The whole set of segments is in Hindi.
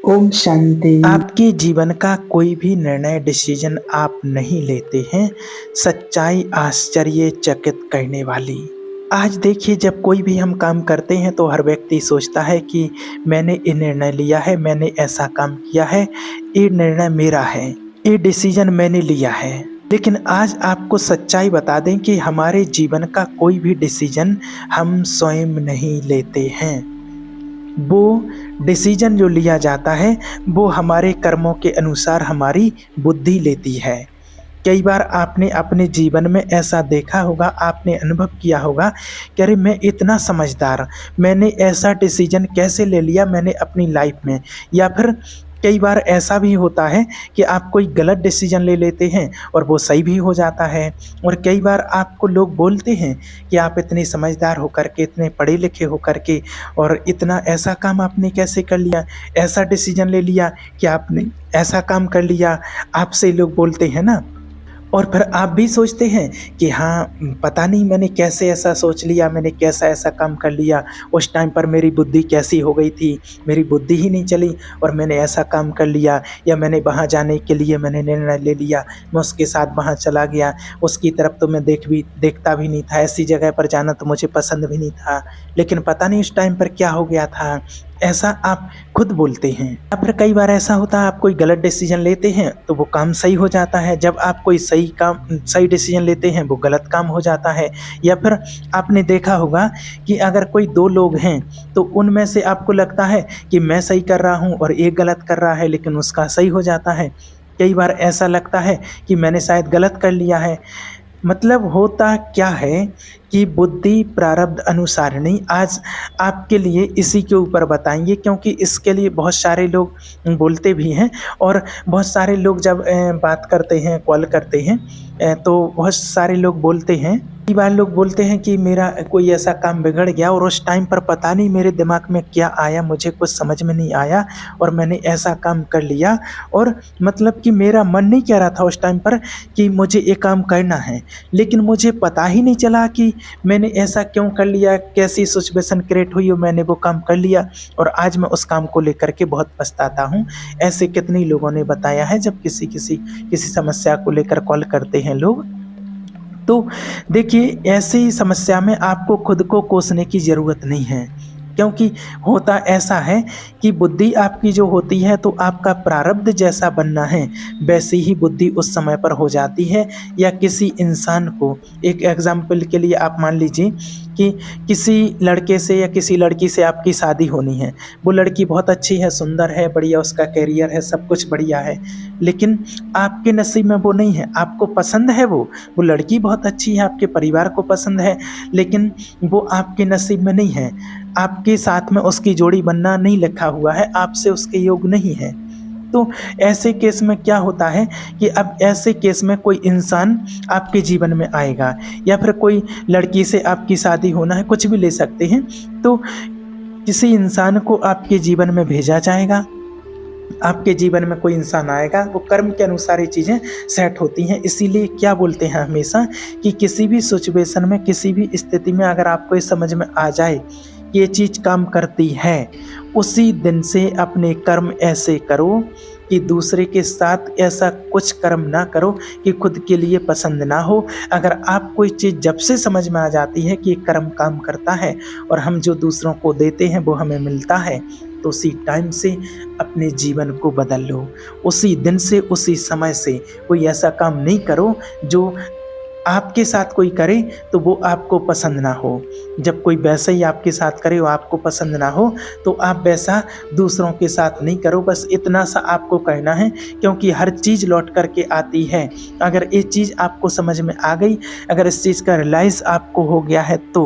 ओम शांति। आपके जीवन का कोई भी निर्णय डिसीजन आप नहीं लेते हैं, सच्चाई आश्चर्यचकित करने वाली। आज देखिए, जब कोई भी हम काम करते हैं तो हर व्यक्ति सोचता है कि मैंने ये निर्णय लिया है, मैंने ऐसा काम किया है, ये निर्णय मेरा है, ये डिसीजन मैंने लिया है। लेकिन आज आपको सच्चाई बता दें कि हमारे जीवन का कोई भी डिसीजन हम स्वयं नहीं लेते हैं। वो डिसीजन जो लिया जाता है वो हमारे कर्मों के अनुसार हमारी बुद्धि लेती है। कई बार आपने अपने जीवन में ऐसा देखा होगा, आपने अनुभव किया होगा कि अरे मैं इतना समझदार, मैंने ऐसा डिसीजन कैसे ले लिया मैंने अपनी लाइफ में। या फिर कई बार ऐसा भी होता है कि आप कोई गलत डिसीजन ले लेते हैं और वो सही भी हो जाता है। और कई बार आपको लोग बोलते हैं कि आप इतने समझदार होकर के, इतने पढ़े लिखे होकर के, और इतना ऐसा काम आपने कैसे कर लिया, ऐसा डिसीजन ले लिया कि आपने ऐसा काम कर लिया, आपसे लोग बोलते हैं ना। और फिर आप भी सोचते हैं कि हाँ, पता नहीं मैंने कैसे ऐसा सोच लिया, मैंने कैसा ऐसा काम कर लिया, उस टाइम पर मेरी बुद्धि कैसी हो गई थी, मेरी बुद्धि ही नहीं चली और मैंने ऐसा काम कर लिया। या मैंने वहाँ जाने के लिए मैंने निर्णय ले लिया, मैं उसके साथ वहाँ चला गया, उसकी तरफ तो मैं देखता भी नहीं था, ऐसी जगह पर जाना तो मुझे पसंद भी नहीं था, लेकिन पता नहीं उस टाइम पर क्या हो गया था। ऐसा आप खुद बोलते हैं। या फिर कई बार ऐसा होता है, आप कोई गलत डिसीजन लेते हैं तो वो काम सही हो जाता है, जब आप कोई सही डिसीजन लेते हैं वो गलत काम हो जाता है। या फिर आपने देखा होगा कि अगर कोई दो लोग हैं तो उनमें से आपको लगता है कि मैं सही कर रहा हूँ और एक गलत कर रहा है, लेकिन उसका सही हो जाता है। कई बार ऐसा लगता है कि मैंने शायद गलत कर लिया है। मतलब होता क्या है कि बुद्धि प्रारब्ध अनुसारिणी। आज आपके लिए इसी के ऊपर बताएंगे, क्योंकि इसके लिए बहुत सारे लोग बोलते भी हैं और बहुत सारे लोग जब बात करते हैं, कॉल करते हैं, तो बहुत सारे लोग बोलते हैं। कई बार लोग बोलते हैं कि मेरा कोई ऐसा काम बिगड़ गया और उस टाइम पर पता नहीं मेरे दिमाग में क्या आया, मुझे कुछ समझ में नहीं आया और मैंने ऐसा काम कर लिया। और मतलब कि मेरा मन नहीं कह रहा था उस टाइम पर कि मुझे ये काम करना है, लेकिन मुझे पता ही नहीं चला कि मैंने ऐसा क्यों कर लिया, कैसी सिचुएशन क्रिएट हुई और मैंने वो काम कर लिया और आज मैं उस काम को लेकर के बहुत पछताता हूँ। ऐसे कितने लोगों ने बताया है जब किसी समस्या को लेकर कॉल करते हैं लोग। तो देखिए, ऐसी समस्या में आपको खुद को कोसने की ज़रूरत नहीं है, क्योंकि होता ऐसा है कि बुद्धि आपकी जो होती है तो आपका प्रारब्ध जैसा बनना है वैसी ही बुद्धि उस समय पर हो जाती है। या किसी इंसान को, एक एग्जाम्पल के लिए आप मान लीजिए कि किसी लड़के से या किसी लड़की से आपकी शादी होनी है। वो लड़की बहुत अच्छी है, सुंदर है, बढ़िया उसका कैरियर है, सब कुछ बढ़िया है, लेकिन आपके नसीब में वो नहीं है। आपको पसंद है वो लड़की बहुत अच्छी है, आपके परिवार को पसंद है, लेकिन वो आपके नसीब में नहीं है। आपके साथ में उसकी जोड़ी बनना नहीं लिखा हुआ है, आपसे उसके योग नहीं है। तो ऐसे केस में क्या होता है कि अब ऐसे केस में कोई इंसान आपके जीवन में आएगा, या फिर कोई लड़की से आपकी शादी होना है, कुछ भी ले सकते हैं, तो किसी इंसान को आपके जीवन में भेजा जाएगा। आपके जीवन में कोई इंसान आएगा, वो कर्म के अनुसार ये चीज़ें सेट होती हैं। इसीलिए क्या बोलते हैं हमेशा कि किसी भी सिचुएशन में, किसी भी स्थिति में अगर आपको ये समझ में आ जाए कि ये चीज़ काम करती है, उसी दिन से अपने कर्म ऐसे करो कि दूसरे के साथ ऐसा कुछ कर्म ना करो कि खुद के लिए पसंद ना हो। अगर आप कोई चीज़ जब से समझ में आ जाती है कि कर्म काम करता है और हम जो दूसरों को देते हैं वो हमें मिलता है, तो उसी टाइम से अपने जीवन को बदल लो। उसी दिन से, उसी समय से कोई ऐसा काम नहीं करो जो आपके साथ कोई करे तो वो आपको पसंद ना हो। जब कोई वैसा ही आपके साथ करे वो आपको पसंद ना हो, तो आप वैसा दूसरों के साथ नहीं करो। बस इतना सा आपको कहना है, क्योंकि हर चीज़ लौट करके आती है। अगर ये चीज़ आपको समझ में आ गई, अगर इस चीज़ का रियलाइज़ आपको हो गया है तो,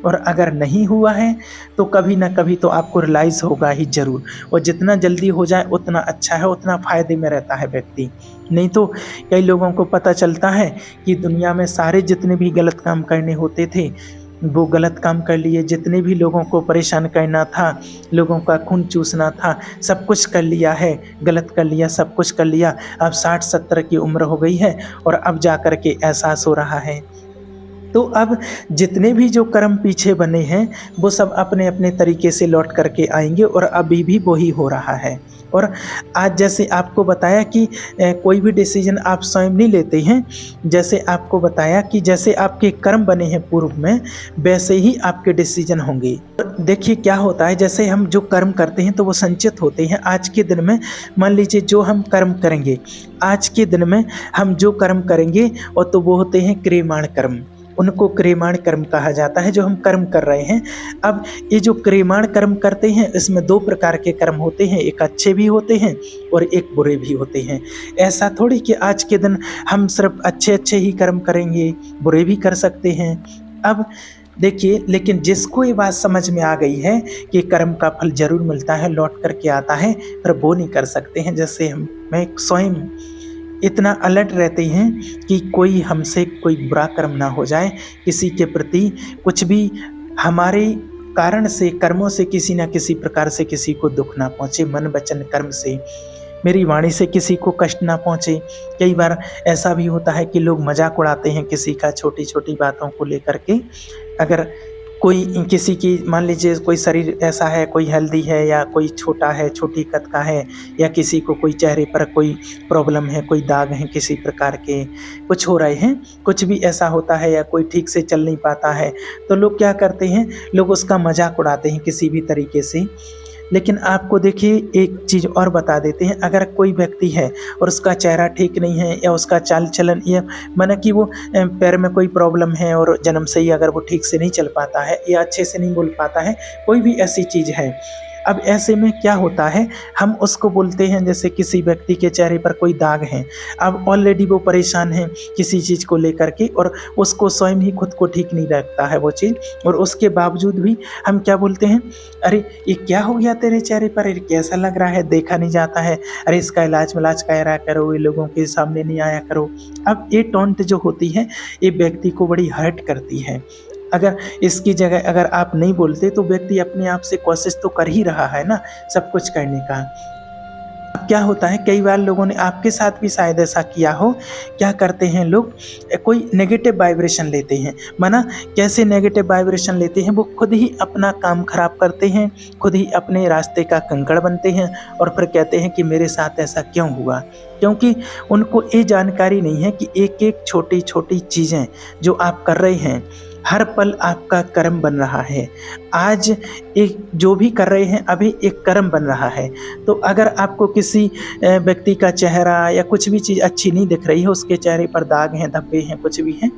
और अगर नहीं हुआ है तो कभी ना कभी तो आपको रियलाइज़ होगा ही ज़रूर। और जितना जल्दी हो जाए उतना अच्छा है, उतना फ़ायदे में रहता है व्यक्ति। नहीं तो कई लोगों को पता चलता है कि दुनिया में सारे जितने भी गलत काम करने होते थे वो गलत काम कर लिए, जितने भी लोगों को परेशान करना था, लोगों का खून चूसना था, सब कुछ कर लिया है, गलत कर लिया, सब कुछ कर लिया। अब 60-70 की उम्र हो गई है और अब जा कर के एहसास हो रहा है तो अब जितने भी जो कर्म पीछे बने हैं वो सब अपने अपने तरीके से लौट करके आएंगे और अभी भी वही हो रहा है। और आज जैसे आपको बताया कि कोई भी डिसीजन आप स्वयं नहीं लेते हैं, जैसे आपको बताया कि जैसे आपके कर्म बने हैं पूर्व में वैसे ही आपके डिसीजन होंगे। देखिए क्या होता है, जैसे हम जो कर्म करते हैं तो वो संचित होते हैं आज के दिन में। मान लीजिए जो हम कर्म करेंगे आज के दिन में, हम जो कर्म करेंगे और तो वो होते हैं क्रियमाण कर्म, उनको क्रियमाण कर्म कहा जाता है जो हम कर्म कर रहे हैं। अब ये जो क्रियमाण कर्म करते हैं इसमें दो प्रकार के कर्म होते हैं, एक अच्छे भी होते हैं और एक बुरे भी होते हैं। ऐसा थोड़ी कि आज के दिन हम सिर्फ अच्छे अच्छे ही कर्म करेंगे, बुरे भी कर सकते हैं। अब देखिए, लेकिन जिसको ये बात समझ में आ गई है कि कर्म का फल जरूर मिलता है, लौट करके आता है, पर वो नहीं कर सकते हैं। जैसे मैं स्वयं इतना अलर्ट रहते हैं कि कोई हमसे कोई बुरा कर्म ना हो जाए, किसी के प्रति कुछ भी हमारे कारण से, कर्मों से किसी न किसी प्रकार से किसी को दुख ना पहुँचे, मन वचन कर्म से, मेरी वाणी से किसी को कष्ट ना पहुँचे। कई बार ऐसा भी होता है कि लोग मजाक उड़ाते हैं किसी का छोटी छोटी बातों को लेकर के। अगर कोई किसी की, मान लीजिए कोई शरीर ऐसा है, कोई हेल्दी है या कोई छोटा है, छोटी कद का है, या किसी को कोई चेहरे पर कोई प्रॉब्लम है, कोई दाग हैं किसी प्रकार के, कुछ हो रहे हैं, कुछ भी ऐसा होता है, या कोई ठीक से चल नहीं पाता है, तो लोग क्या करते हैं, लोग उसका मजाक उड़ाते हैं किसी भी तरीके से। लेकिन आपको देखिए एक चीज़ और बता देते हैं, अगर कोई व्यक्ति है और उसका चेहरा ठीक नहीं है या उसका चाल चलन, या माना कि वो पैर में कोई प्रॉब्लम है और जन्म से ही अगर वो ठीक से नहीं चल पाता है या अच्छे से नहीं बोल पाता है, कोई भी ऐसी चीज़ है, अब ऐसे में क्या होता है, हम उसको बोलते हैं, जैसे किसी व्यक्ति के चेहरे पर कोई दाग है, अब ऑलरेडी वो परेशान है किसी चीज़ को लेकर के और उसको स्वयं ही खुद को ठीक नहीं रखता है वो चीज़, और उसके बावजूद भी हम क्या बोलते हैं, अरे ये क्या हो गया तेरे चेहरे पर, ये कैसा लग रहा है, देखा नहीं जाता है, अरे इसका इलाज मिलाज करा करो, ये लोगों के सामने नहीं आया करो। अब ये टॉन्ट जो होती है ये व्यक्ति को बड़ी हर्ट करती है। अगर इसकी जगह अगर आप नहीं बोलते तो व्यक्ति अपने आप से कोशिश तो कर ही रहा है ना सब कुछ करने का। अब क्या होता है, कई बार लोगों ने आपके साथ भी शायद ऐसा किया हो, क्या करते हैं लोग, कोई नेगेटिव वाइब्रेशन लेते हैं, माना कैसे नेगेटिव वाइब्रेशन लेते हैं, वो खुद ही अपना काम खराब करते हैं, खुद ही अपने रास्ते का कंकड़ बनते हैं और फिर कहते हैं कि मेरे साथ ऐसा क्यों हुआ, क्योंकि उनको ये जानकारी नहीं है कि एक एक छोटी छोटी चीज़ें जो आप कर रहे हैं हर पल आपका कर्म बन रहा है। आज एक जो भी कर रहे हैं अभी एक कर्म बन रहा है। तो अगर आपको किसी व्यक्ति का चेहरा या कुछ भी चीज़ अच्छी नहीं दिख रही है, उसके चेहरे पर दाग हैं, धब्बे हैं, कुछ भी हैं,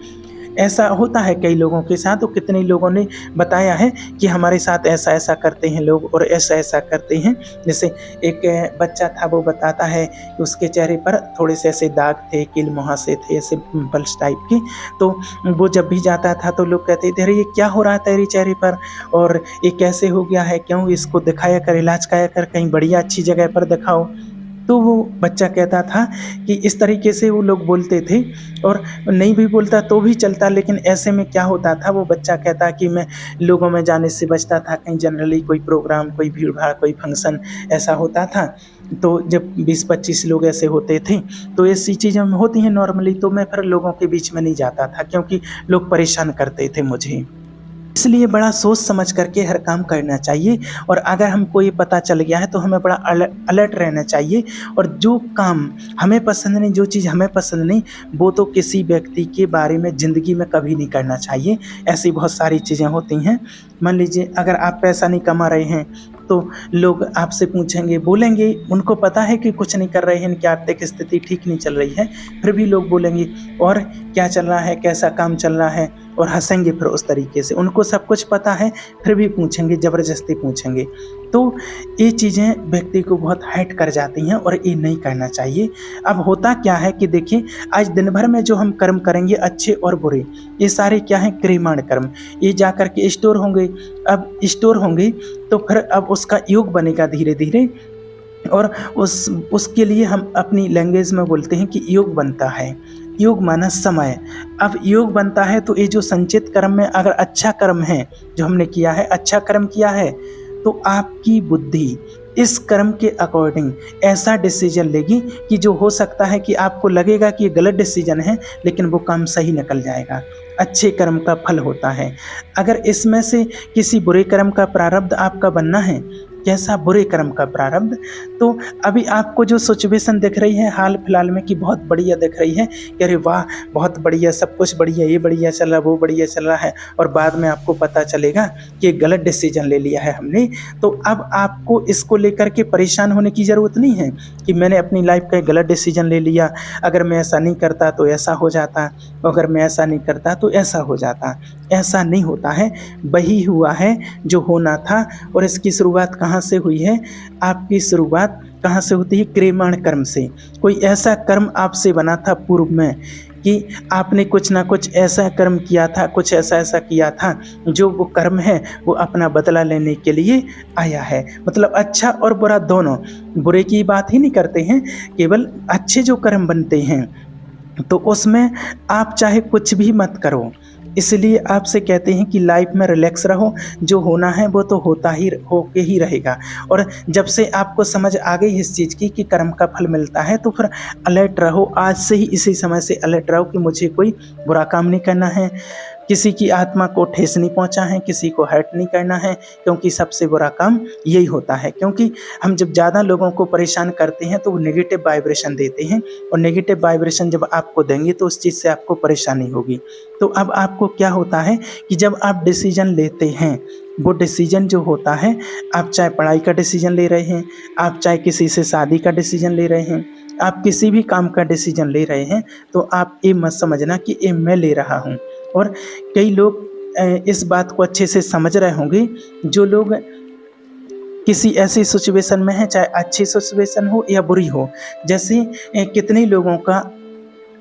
ऐसा होता है कई लोगों के साथ, तो कितने लोगों ने बताया है कि हमारे साथ ऐसा ऐसा करते हैं लोग और ऐसा ऐसा करते हैं। जैसे एक बच्चा था, वो बताता है कि उसके चेहरे पर थोड़े से ऐसे दाग थे, कील मुहासे थे, ऐसे पिंपल्स टाइप के, तो वो जब भी जाता था तो लोग कहते थे अरे ये क्या हो रहा है तेरे चेहरे पर, और ये कैसे हो गया है, क्यों, इसको दिखाया कर, इलाज कराया कर, कहीं बढ़िया अच्छी जगह पर दिखाओ। तो वो बच्चा कहता था कि इस तरीके से वो लोग बोलते थे, और नहीं भी बोलता तो भी चलता, लेकिन ऐसे में क्या होता था, वो बच्चा कहता कि मैं लोगों में जाने से बचता था, कहीं जनरली कोई प्रोग्राम, कोई भीड़ भाड़, कोई फंक्शन ऐसा होता था, तो जब 20-25 लोग ऐसे होते थे तो ऐसी चीज़ें होती हैं नॉर्मली, तो मैं फिर लोगों के बीच में नहीं जाता था क्योंकि लोग परेशान करते थे मुझे। इसलिए बड़ा सोच समझ करके हर काम करना चाहिए, और अगर हमको ये पता चल गया है तो हमें बड़ा अलर्ट रहना चाहिए, और जो काम हमें पसंद नहीं, जो चीज़ हमें पसंद नहीं, वो तो किसी व्यक्ति के बारे में ज़िंदगी में कभी नहीं करना चाहिए। ऐसी बहुत सारी चीज़ें होती हैं। मान लीजिए अगर आप पैसा नहीं कमा रहे हैं तो लोग आपसे पूछेंगे, बोलेंगे, उनको पता है कि कुछ नहीं कर रहे हैं, इनकी आर्थिक स्थिति ठीक नहीं चल रही है, फिर भी लोग बोलेंगे और क्या चल रहा है, कैसा काम चल रहा है, और हंसेंगे फिर उस तरीके से। उनको सब कुछ पता है फिर भी पूछेंगे, ज़बरदस्ती पूछेंगे। तो ये चीज़ें व्यक्ति को बहुत हर्ट कर जाती हैं और ये नहीं करना चाहिए। अब होता क्या है कि देखिए, आज दिन भर में जो हम कर्म करेंगे अच्छे और बुरे, ये सारे क्या हैं, क्रियमाण कर्म, ये जा कर के स्टोर होंगे। अब स्टोर होंगे तो फिर अब उसका योग बनेगा धीरे धीरे, और उसके लिए हम अपनी लैंग्वेज में बोलते हैं कि योग बनता है। योग माना समय। अब योग बनता है तो ये जो संचित कर्म में अगर अच्छा कर्म है जो हमने किया है, अच्छा कर्म किया है, तो आपकी बुद्धि इस कर्म के अकॉर्डिंग ऐसा डिसीजन लेगी कि जो हो सकता है कि आपको लगेगा कि ये गलत डिसीजन है, लेकिन वो काम सही निकल जाएगा। अच्छे कर्म का फल होता है। अगर इसमें से किसी बुरे कर्म का प्रारब्ध आपका बनना है, कैसा बुरे कर्म का प्रारब्ध, तो अभी आपको जो सिचुएशन दिख रही है हाल फिलहाल में कि बहुत बढ़िया दिख रही है कि अरे वाह बहुत बढ़िया, सब कुछ बढ़िया, ये बढ़िया चल रहा, वो बढ़िया चल रहा है, और बाद में आपको पता चलेगा कि गलत डिसीजन ले लिया है हमने, तो अब आपको इसको लेकर के परेशान होने की ज़रूरत नहीं है कि मैंने अपनी लाइफ का एक गलत डिसीजन ले लिया, अगर मैं ऐसा नहीं करता तो ऐसा हो जाता, अगर मैं ऐसा नहीं करता तो ऐसा हो जाता। ऐसा नहीं होता है, वही हुआ है जो होना था। और इसकी शुरुआत कहाँ से हुई है? आपकी शुरुआत कहाँ से होती है? क्रियमाण कर्म से। कोई ऐसा कर्म आपसे बना था पूर्व में कि आपने कुछ ना कुछ ऐसा कर्म किया था, कुछ ऐसा किया था, जो वो कर्म है वो अपना बदला लेने के लिए आया है। मतलब अच्छा और बुरा दोनों, बुरे की बात ही नहीं करते हैं, केवल अच्छे जो कर्म बनते हैं तो उसमें आप चाहे कुछ भी मत करो। इसलिए आपसे कहते हैं कि लाइफ में रिलैक्स रहो, जो होना है वो तो होके ही रहेगा। और जब से आपको समझ आ गई इस चीज़ की कि कर्म का फल मिलता है, तो फिर अलर्ट रहो, आज से ही इसी समय से अलर्ट रहो कि मुझे कोई बुरा काम नहीं करना है, किसी की आत्मा को ठेस नहीं पहुंचा है, किसी को हर्ट नहीं करना है, क्योंकि सबसे बुरा काम यही होता है। क्योंकि हम जब ज़्यादा लोगों को परेशान करते हैं तो वो नेगेटिव वाइब्रेशन देते हैं, और नेगेटिव वाइब्रेशन जब आपको देंगे तो उस चीज़ से आपको परेशानी होगी। तो अब आपको क्या होता है कि जब आप डिसीजन लेते हैं, वो डिसीजन जो होता है, आप चाहे पढ़ाई का डिसीजन ले रहे हैं, आप चाहे किसी से शादी का डिसीजन ले रहे हैं, आप किसी भी काम का डिसीजन ले रहे हैं, तो आप ये मत समझना कि ये मैं ले रहा हूँ। और कई लोग इस बात को अच्छे से समझ रहे होंगे, जो लोग किसी ऐसी सिचुएशन में है, चाहे अच्छी सिचुएशन हो या बुरी हो। जैसे कितने लोगों का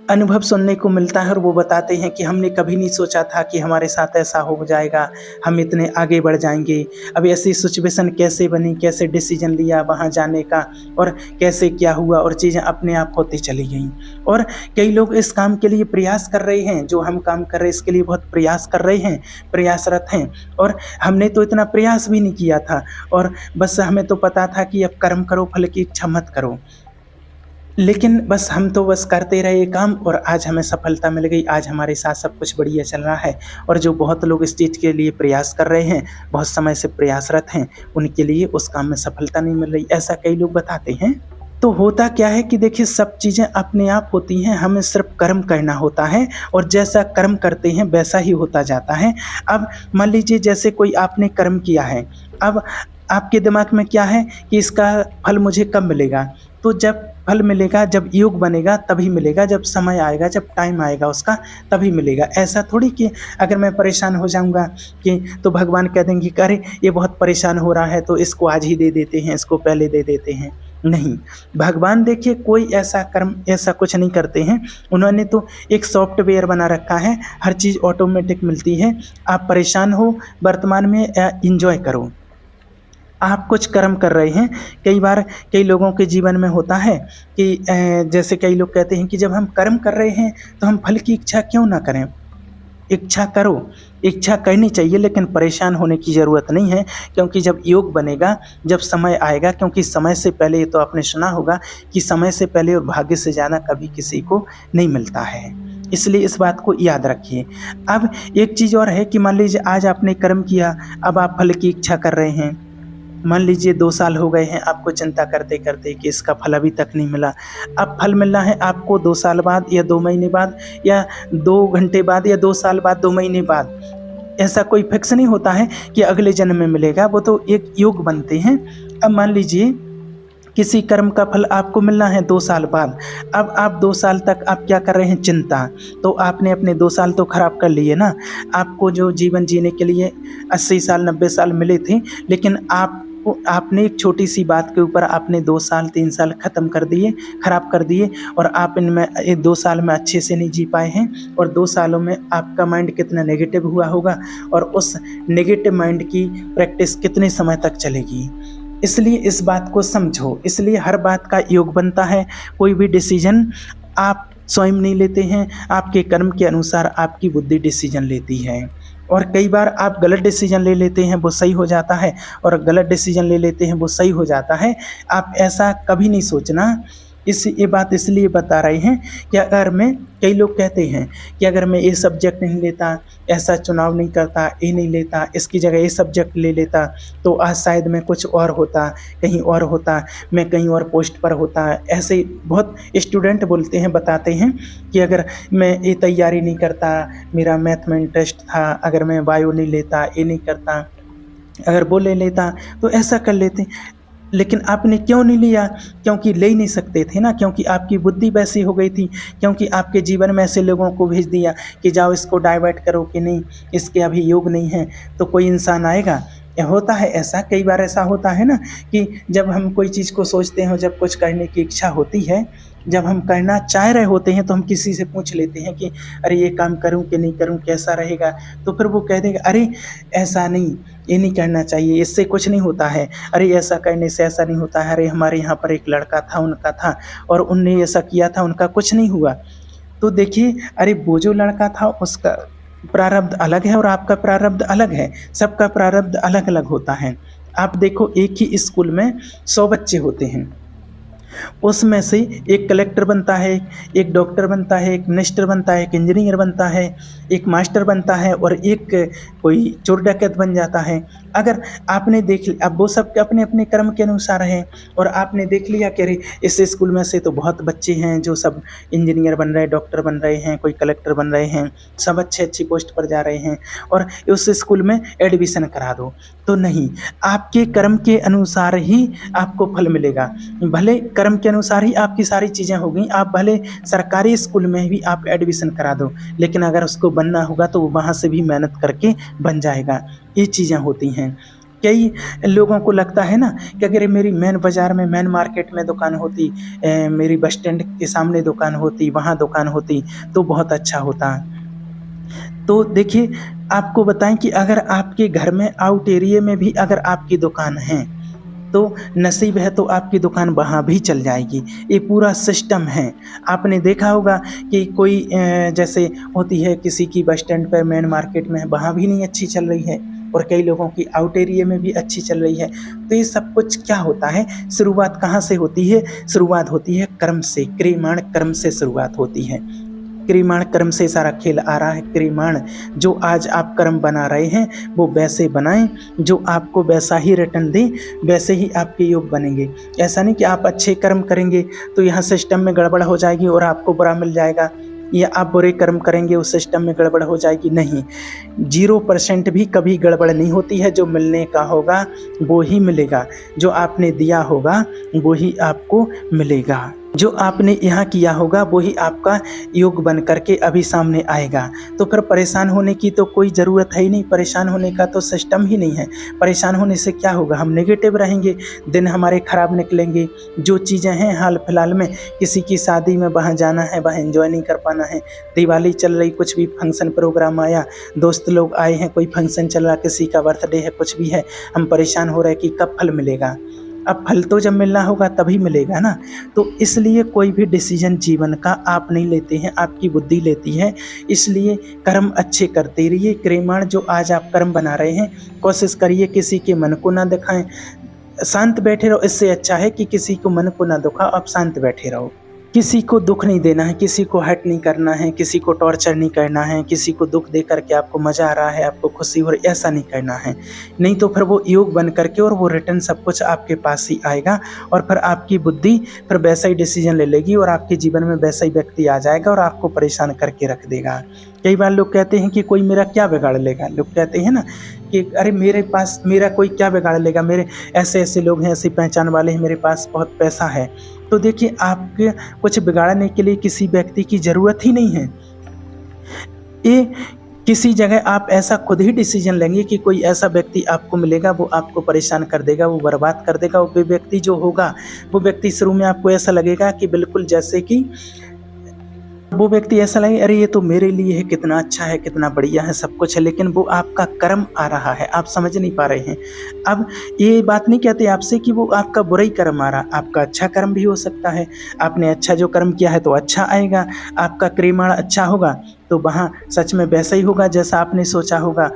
अनुभव सुनने को मिलता है और वो बताते हैं कि हमने कभी नहीं सोचा था कि हमारे साथ ऐसा हो जाएगा, हम इतने आगे बढ़ जाएंगे। अब ऐसी सिचुएशन कैसे बनी, कैसे डिसीजन लिया वहाँ जाने का, और कैसे क्या हुआ, और चीज़ें अपने आप होती चली गईं। और कई लोग इस काम के लिए प्रयास कर रहे हैं, जो हम काम कर रहे हैं इसके लिए बहुत प्रयास कर रहे हैं, प्रयासरत हैं, और हमने तो इतना प्रयास भी नहीं किया था, और बस हमें तो पता था कि अब कर्म करो, फल की इच्छा मत करो। लेकिन बस हम तो बस करते रहे काम, और आज हमें सफलता मिल गई, आज हमारे साथ सब कुछ बढ़िया चल रहा है। और जो बहुत लोग इस चीज़ के लिए प्रयास कर रहे हैं, बहुत समय से प्रयासरत हैं, उनके लिए उस काम में सफलता नहीं मिल रही, ऐसा कई लोग बताते हैं। तो होता क्या है कि देखिए, सब चीज़ें अपने आप होती हैं, हमें सिर्फ कर्म करना होता है, और जैसा कर्म करते हैं वैसा ही होता जाता है। अब मान लीजिए जैसे कोई आपने कर्म किया है, अब आपके दिमाग में क्या है कि इसका फल मुझे कब मिलेगा? तो जब फल मिलेगा, जब योग बनेगा तभी मिलेगा, जब समय आएगा, जब टाइम आएगा उसका तभी मिलेगा। ऐसा थोड़ी कि अगर मैं परेशान हो जाऊंगा कि तो भगवान कह देंगे कि अरे ये बहुत परेशान हो रहा है तो इसको आज ही दे देते हैं, इसको पहले दे देते हैं। नहीं, भगवान देखिए कोई ऐसा कर्म ऐसा कुछ नहीं करते हैं, उन्होंने तो एक सॉफ्टवेयर बना रखा है, हर चीज़ ऑटोमेटिक मिलती है। आप परेशान हो वर्तमान में, एंजॉय करो। आप कुछ कर्म कर रहे हैं, कई बार कई लोगों के जीवन में होता है कि जैसे कई लोग कहते हैं कि जब हम कर्म कर रहे हैं तो हम फल की इच्छा क्यों ना करें। इच्छा करो, इच्छा करनी चाहिए, लेकिन परेशान होने की ज़रूरत नहीं है, क्योंकि जब योग बनेगा, जब समय आएगा, क्योंकि समय से पहले, ये तो आपने सुना होगा कि समय से पहले और भाग्य से ज़्यादा कभी किसी को नहीं मिलता है, इसलिए इस बात को याद रखिए। अब एक चीज़ और है कि मान लीजिए आज आपने कर्म किया, अब आप फल की इच्छा कर रहे हैं। मान लीजिए 2 साल हो गए हैं आपको चिंता करते करते कि इसका फल अभी तक नहीं मिला। अब फल मिलना है आपको 2 साल बाद, या 2 महीने बाद, या 2 घंटे बाद, या 2 साल बाद, 2 महीने बाद। ऐसा कोई फिक्स नहीं होता है कि अगले जन्म में मिलेगा, वो तो एक योग बनते हैं। अब मान लीजिए किसी कर्म का फल आपको मिलना है 2 साल बाद। अब आप 2 साल तक आप क्या कर रहे हैं? चिंता। तो आपने अपने 2 साल तो खराब कर लिए ना। आपको जो जीवन जीने के लिए 80 साल 90 साल मिले थे, लेकिन आपने एक छोटी सी बात के ऊपर आपने 2 साल 3 साल ख़त्म कर दिए, ख़राब कर दिए, और आप इनमें 2 साल में अच्छे से नहीं जी पाए हैं। और 2 सालों में आपका माइंड कितना नेगेटिव हुआ होगा, और उस नेगेटिव माइंड की प्रैक्टिस कितने समय तक चलेगी। इसलिए इस बात को समझो। इसलिए हर बात का योग बनता है। कोई भी डिसीजन आप स्वयं नहीं लेते हैं, आपके कर्म के अनुसार आपकी बुद्धि डिसीजन लेती है। और कई बार आप गलत डिसीजन ले लेते हैं, वो सही हो जाता है, और गलत डिसीजन ले लेते हैं, वो सही हो जाता है। आप ऐसा कभी नहीं सोचना। ये बात इसलिए बता रहे हैं कि कई लोग कहते हैं कि अगर मैं ये सब्जेक्ट नहीं लेता, ऐसा चुनाव नहीं करता, ये नहीं लेता, इसकी जगह ये सब्जेक्ट ले लेता, तो आज शायद मैं कुछ और होता, कहीं और होता, मैं कहीं और पोस्ट पर होता। ऐसे बहुत स्टूडेंट बोलते हैं, बताते हैं कि अगर मैं ये तैयारी नहीं करता, मेरा मैथ में इंटरेस्ट था, अगर मैं बायो नहीं लेता, ये नहीं करता, अगर वो ले लेता तो ऐसा कर लेते। लेकिन आपने क्यों नहीं लिया? क्योंकि ले ही नहीं सकते थे ना, क्योंकि आपकी बुद्धि वैसी हो गई थी, क्योंकि आपके जीवन में ऐसे लोगों को भेज दिया कि जाओ इसको डाइवर्ट करो, कि नहीं इसके अभी योग नहीं है तो कोई इंसान आएगा। होता है ऐसा, कई बार ऐसा होता है ना कि जब हम कोई चीज़ को सोचते हैं, जब कुछ करने की इच्छा होती है, जब हम करना चाह रहे होते हैं, तो हम किसी से पूछ लेते हैं कि अरे ये काम करूं कि नहीं करूं, कैसा रहेगा? तो फिर वो कह देगा अरे ऐसा नहीं, ये नहीं करना चाहिए, इससे कुछ नहीं होता है, अरे ऐसा करने से ऐसा नहीं होता है, अरे हमारे यहाँ पर एक लड़का था, उनका था और उनने ऐसा किया था, उनका कुछ नहीं हुआ। तो देखिए, अरे वो जो लड़का था उसका प्रारब्ध अलग है और आपका प्रारब्ध अलग है, सबका प्रारब्ध अलग अलग होता है। आप देखो, एक ही स्कूल में 100 बच्चे होते हैं, उसमें से एक कलेक्टर बनता है, एक डॉक्टर बनता है, एक मिनिस्टर बनता है, एक इंजीनियर बनता है, एक मास्टर बनता है और एक कोई चोर डकैत बन जाता है। अगर आपने देख लिया, अब वो सब अपने अपने कर्म के अनुसार हैं, और आपने देख लिया कि अरे इस स्कूल में से तो बहुत बच्चे हैं जो सब इंजीनियर बन रहे हैं, डॉक्टर बन रहे हैं, कोई कलेक्टर बन रहे हैं, सब अच्छी अच्छी पोस्ट पर जा रहे हैं, और उस स्कूल में एडमिशन करा दो। तो नहीं, आपके कर्म के अनुसार ही आपको फल मिलेगा। भले कर्म के अनुसार ही आपकी सारी चीज़ें हो गई, आप भले सरकारी स्कूल में भी आप एडमिशन करा दो, लेकिन अगर उसको बनना होगा तो वो वहाँ से भी मेहनत करके बन जाएगा। ये चीज़ें होती हैं। कई लोगों को लगता है ना कि अगर मेरी मेन बाज़ार में, मेन मार्केट में दुकान होती, मेरी बस स्टैंड के सामने दुकान होती, वहाँ दुकान होती तो बहुत अच्छा होता। तो देखिए, आपको बताएं कि अगर आपके घर में आउट एरिया में भी अगर आपकी दुकान है, तो नसीब है तो आपकी दुकान वहाँ भी चल जाएगी। ये पूरा सिस्टम है। आपने देखा होगा कि कोई जैसे होती है किसी की बस स्टैंड पर, मेन मार्केट में, वहाँ भी नहीं अच्छी चल रही है, और कई लोगों की आउट एरिया में भी अच्छी चल रही है। तो ये सब कुछ क्या होता है? शुरुआत कहाँ से होती है? शुरुआत होती है कर्म से, क्रियमाण कर्म से शुरुआत होती है। क्रियमाण कर्म से सारा खेल आ रहा है। क्रियमाण, जो आज आप कर्म बना रहे हैं वो वैसे बनाएं, जो आपको वैसा ही रिटर्न दें, वैसे ही आपके योग बनेंगे। ऐसा नहीं कि आप अच्छे कर्म करेंगे तो यहाँ सिस्टम में गड़बड़ हो जाएगी और आपको बुरा मिल जाएगा, या आप बुरे कर्म करेंगे उस सिस्टम में गड़बड़ हो जाएगी। नहीं, 0% भी कभी गड़बड़ नहीं होती है। जो मिलने का होगा वो ही मिलेगा, जो आपने दिया होगा वो ही आपको मिलेगा, जो आपने यहाँ किया होगा वही आपका योग बन करके अभी सामने आएगा। तो फिर परेशान होने की तो कोई ज़रूरत है ही नहीं, परेशान होने का तो सिस्टम ही नहीं है। परेशान होने से क्या होगा? हम नेगेटिव रहेंगे, दिन हमारे ख़राब निकलेंगे। जो चीज़ें हैं हाल फिलहाल में, किसी की शादी में वहाँ जाना है, वहाँ एंजॉय नहीं कर पाना है, दिवाली चल रही, कुछ भी फंक्शन प्रोग्राम आया, दोस्त लोग आए हैं, कोई फंक्शन चल रहा, किसी का बर्थडे है, कुछ भी है, हम परेशान हो रहे हैं कि कब फल मिलेगा। अब फल तो जब मिलना होगा तभी मिलेगा ना। तो इसलिए कोई भी डिसीजन जीवन का आप नहीं लेते हैं, आपकी बुद्धि लेती है। इसलिए कर्म अच्छे करते रहिए। क्रियमाण, जो आज आप कर्म बना रहे हैं, कोशिश करिए किसी के मन को ना दिखाएं, शांत बैठे रहो। इससे अच्छा है कि किसी को मन को ना दुखाओ, आप शांत बैठे रहो। किसी को दुख नहीं देना है, किसी को हर्ट नहीं करना है, किसी को टॉर्चर नहीं करना है, किसी को दुख दे करके आपको मज़ा आ रहा है, आपको खुशी हो रही, ऐसा नहीं करना है। नहीं तो फिर वो योग बन करके और वो रिटर्न सब कुछ आपके पास ही आएगा, और फिर आपकी बुद्धि फिर वैसा ही डिसीजन ले लेगी और आपके जीवन में वैसा ही व्यक्ति आ जाएगा और आपको परेशान करके रख देगा। कई बार लोग कहते हैं कि कोई मेरा क्या बिगाड़ लेगा। लोग कहते हैं ना कि अरे मेरा कोई क्या बिगाड़ लेगा, मेरे ऐसे ऐसे लोग हैं, ऐसी पहचान वाले हैं, मेरे पास बहुत पैसा है। तो देखिए, आपके कुछ बिगाड़ने के लिए किसी व्यक्ति की ज़रूरत ही नहीं है। ये किसी जगह आप ऐसा खुद ही डिसीजन लेंगे कि कोई ऐसा व्यक्ति आपको मिलेगा, वो आपको परेशान कर देगा, वो बर्बाद कर देगा। वो व्यक्ति जो होगा, वो व्यक्ति शुरू में आपको ऐसा लगेगा कि बिल्कुल जैसे कि वो व्यक्ति ऐसा लगे अरे ये तो मेरे लिए है, कितना अच्छा है, कितना बढ़िया है, सब कुछ है, लेकिन वो आपका कर्म आ रहा है, आप समझ नहीं पा रहे हैं। अब ये बात नहीं कहते आपसे कि वो आपका बुरा ही कर्म आ रहा, आपका अच्छा कर्म भी हो सकता है। आपने अच्छा जो कर्म किया है तो अच्छा आएगा, आपका क्रियमाण अच्छा होगा तो वहाँ सच में वैसा ही होगा जैसा आपने सोचा होगा।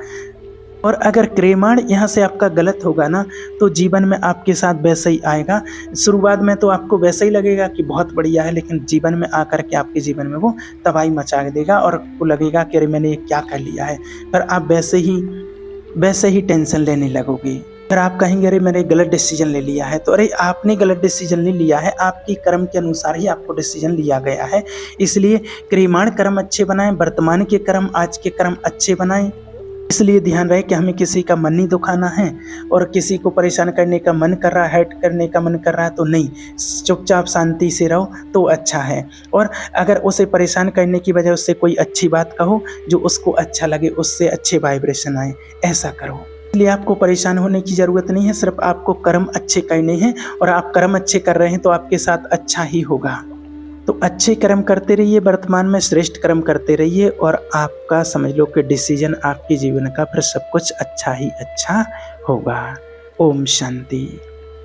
और अगर क्रियमाण यहाँ से आपका गलत होगा ना, तो जीवन में आपके साथ वैसा ही आएगा। शुरुआत में तो आपको वैसा ही लगेगा कि बहुत बढ़िया है, लेकिन जीवन में आकर के आपके जीवन में वो तबाही मचा देगा और आपको लगेगा कि अरे मैंने ये क्या कर लिया है। पर आप वैसे ही टेंशन लेने लगोगे। फिर आप कहेंगे अरे मैंने गलत डिसीजन ले लिया है, तो अरे आपने गलत डिसीजन नहीं लिया है, आपकी कर्म के अनुसार ही आपको डिसीजन लिया गया है। इसलिए क्रियमाण कर्म अच्छे बनाएं, वर्तमान के कर्म, आज के कर्म अच्छे बनाएं। इसलिए ध्यान रहे कि हमें किसी का मन नहीं दुखाना है, और किसी को परेशान करने का मन कर रहा है, हर्ट करने का मन कर रहा है तो नहीं, चुपचाप शांति से रहो तो अच्छा है। और अगर उसे परेशान करने की वजह उससे कोई अच्छी बात कहो जो उसको अच्छा लगे, उससे अच्छे वाइब्रेशन आए, ऐसा करो। इसलिए आपको परेशान होने की ज़रूरत नहीं है, सिर्फ आपको कर्म अच्छे करने हैं, और आप कर्म अच्छे कर रहे हैं तो आपके साथ अच्छा ही होगा। तो अच्छे कर्म करते रहिए, वर्तमान में श्रेष्ठ कर्म करते रहिए, और आपका समझ लो कि डिसीजन आपके जीवन का फिर सब कुछ अच्छा ही अच्छा होगा। ओम शांति।